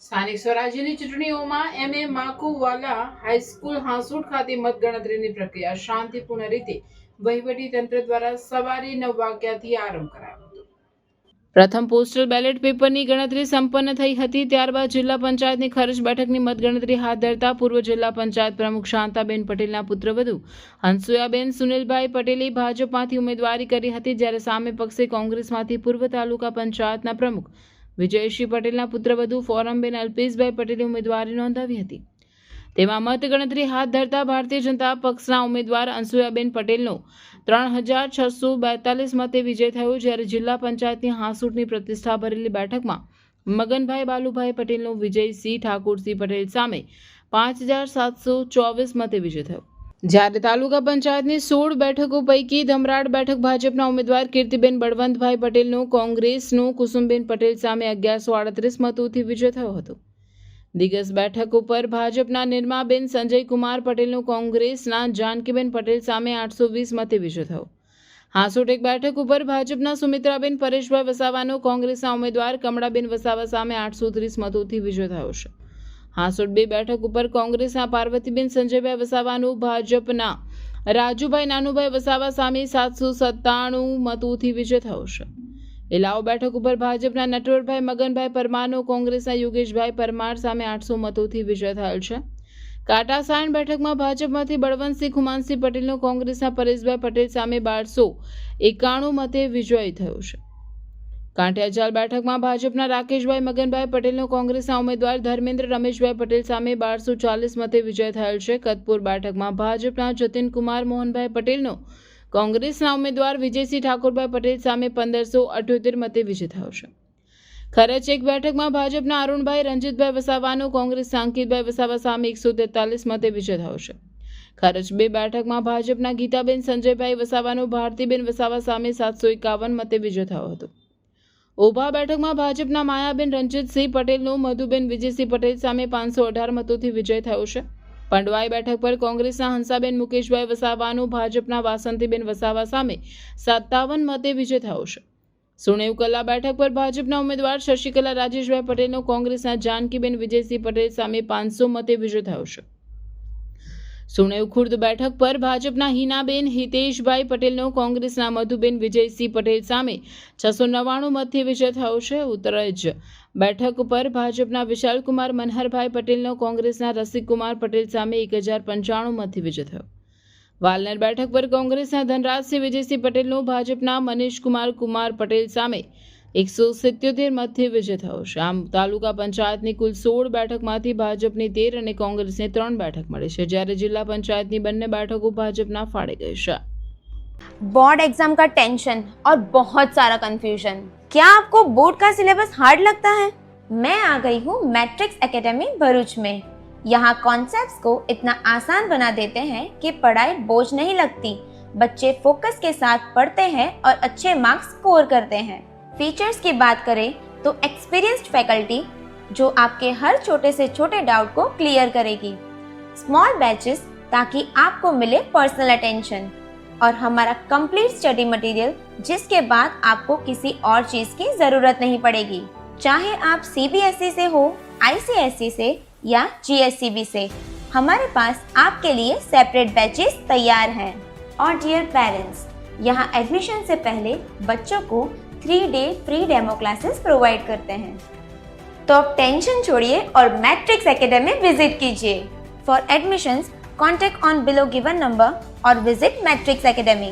સ્થાનિક સ્વરાજ્યની ચૂંટણીઓમાં MA માકુવાલા high school Hansot ખાતે મતગણતરીની પ્રક્રિયા શાંતિપૂર્ણ રીતે વહીવટી તંત્ર દ્વારા સવારે 9 વાગ્યાથી આરંભ કરાયો હતો। પ્રથમ પોસ્ટલ બેલેટ પેપરની ગણતરી સંપન્ન થઈ હતી। ત્યારબાદ જિલ્લા પંચાયતની ખરજ બેઠકની મતગણતરી હાથ ધરતા પૂર્વ જિલ્લા પંચાયત પ્રમુખ શાંતાબેન પટેલના પુત્રવધુ હંસુયાબેન સુનિલભાઈ પટેલે ભાજપમાંથી ઉમેદવારી કરી હતી, જ્યારે સામે પક્ષે કોંગ્રેસમાંથી પૂર્વ તાલુકા પંચાયતના પ્રમુખ વિજયસિંહ પટેલના પુત્રવધુ ફોરમબેન અલ્પેશભાઈ પટેલે ઉમેદવારી નોંધાવી હતી। તેમાં મતગણતરી હાથ ધરતા ભારતીય જનતા પક્ષના ઉમેદવાર હંસુયાબેન પટેલનો 3642 મતે વિજય થયો, જ્યારે જિલ્લા પંચાયતની હાંસોડની પ્રતિષ્ઠા ભરેલી બેઠકમાં મગનભાઈ બાલુભાઈ પટેલનો વિજયસિંહ ઠાકોરસિંહ પટેલ સામે 5724 મતે વિજય થયો, જ્યારે તાલુકા પંચાયતની 16 બેઠકો પૈકી ધમરાડ બેઠક ભાજપના ઉમેદવાર કીર્તિબેન બળવંતભાઈ પટેલનો કોંગ્રેસનો કુસુમબેન પટેલ સામે 1138 મતોથી વિજય થયો હતો। દિગસ બેઠક ઉપર ભાજપના નિર્માબેન સંજયકુમાર પટેલનો કોંગ્રેસના જાનકીબેન પટેલ સામે 820 મતે વિજય થયો। હાંસોડ એક બેઠક ઉપર ભાજપના સુમિત્રાબેન પરેશભાઈ વસાવાનો કોંગ્રેસના ઉમેદવાર કમળાબેન વસાવા સામે 830 મતોથી વિજય થયો છે। હાંસોડ બે બેઠક ઉપર કોંગ્રેસના પાર્વતીબેન સંજયભાઈ વસાવાનું ભાજપના રાજુભાઈ નાનુભાઈ વસાવા સામે 797 મતોથી વિજય થયો છે। એલાવ બેઠક ઉપર ભાજપના નટવરભાઈ મગનભાઈ પરમારનો કોંગ્રેસના યોગેશભાઈ પરમાર સામે 800 મતોથી વિજય થયેલ છે। કાટાસાયણ બેઠકમાં ભાજપમાંથી બળવંતસિંહ ખુમાનસિંહ પટેલનો કોંગ્રેસના પરેશભાઈ પટેલ સામે 1291 મતે વિજય થયો છે। કાંઠિયાજાલ બેઠકમાં ભાજપના રાકેશભાઈ મગનભાઈ પટેલનો કોંગ્રેસના ઉમેદવાર ધર્મેન્દ્ર રમેશભાઈ પટેલ સામે 1240 મતે વિજય થયેલ છે। કતપુર બેઠકમાં ભાજપના જતીનકુમાર મોહનભાઈ પટેલનો કોંગ્રેસના ઉમેદવાર વિજયસિંહ ઠાકોરભાઈ પટેલ સામે 1578 મતે વિજય થયો છે। ખરચ એક બેઠકમાં ભાજપના અરુણભાઈ રંજીતભાઈ વસાવાનો કોંગ્રેસના અંકિતભાઈ વસાવા સામે 143 મતે વિજય થયો છે। ખરચ બે બેઠકમાં ભાજપના ગીતાબેન સંજયભાઈ વસાવાનો ભારતીબેન વસાવા સામે 751 મતે વિજય થયો હતો। ઓભા બેઠકમાં ભાજપના માયાબેન રંજીતસિંહ પટેલનો મધુબેન વિજયસિંહ પટેલ સામે 518 મતોથી વિજય થયો છે। પંડવાઈ બેઠક પર કોંગ્રેસના હંસાબેન મુકેશભાઈ વસાવાનું ભાજપના વાસંતીબેન વસાવા સામે 57 મતે વિજય થયો છે। સુણેવકલા બેઠક પર ભાજપના ઉમેદવાર શશિકલા રાજેશભાઈ પટેલનો કોંગ્રેસના જાનકીબેન વિજયસિંહ પટેલ સામે 500 મતે વિજય થયો છે। સુણેવ ખુર્દ બેઠક પર ભાજપના હિનાબેન હિતેશભાઈ પટેલનો કોંગ્રેસના મધુબેન વિજયસિંહ પટેલ સામે 699 મતથી વિજય થયો છે। ઉત્તરજ બેઠક પર ભાજપના વિશાલકુમાર મનહરભાઈ પટેલનો કોંગ્રેસના રસિકકુમાર પટેલ સામે 1095 મતથી વિજય થયો। વાલનેર બેઠક પર કોંગ્રેસના ધનરાજસિંહ વિજયસિંહ પટેલનો ભાજપના મનીષકુમાર પટેલ સામે 177 મતથી વિજય થયો છે। આમ તાલુકા પંચાયતની કુલ 16 બેઠકમાંથી ભાજપની 13 અને કોંગ્રેસને 3 બેઠક મળી છે, જ્યારે જિલ્લા પંચાयतની બંને बैठकों भाजपा फाड़े गई है। बोर्ड एग्जाम का टेंशन और बहुत सारा कंफ्यूजन। क्या आपको बोर्ड का सिलेबस हार्ड लगता है? मैं आ गई हूँ मैट्रिक्स एकेडमी भरूच में। यहाँ कॉन्सेप्ट्स को इतना आसान बना देते हैं कि पढ़ाई बोझ नहीं लगती। बच्चे फोकस के साथ पढ़ते हैं और अच्छे मार्क्स स्कोर करते हैं। फीचर्स की बात करें तो एक्सपीरियंस्ड फैकल्टी जो आपके हर छोटे से छोटे डाउट को क्लियर करेगी। स्मॉल बैचेस ताकि आपको मिले पर्सनल अटेंशन, और हमारा कंप्लीट स्टडी मटेरियल जिसके बाद आपको किसी और चीज की जरूरत नहीं पड़ेगी। चाहे आप सीबीएसई से हो, आईसीएसई से या जीएससीबी से, हमारे पास आपके लिए सेपरेट बैचेस तैयार हैं। और डियर पेरेंट्स, यहाँ एडमिशन से पहले बच्चों को 3-डे फ्री डेमो क्लासेस प्रोवाइड करते हैं। तो अब टेंशन छोड़िए और मैट्रिक्स एकेडमी विजिट कीजिए। For admissions, contact on below given number or visit Matrix Academy.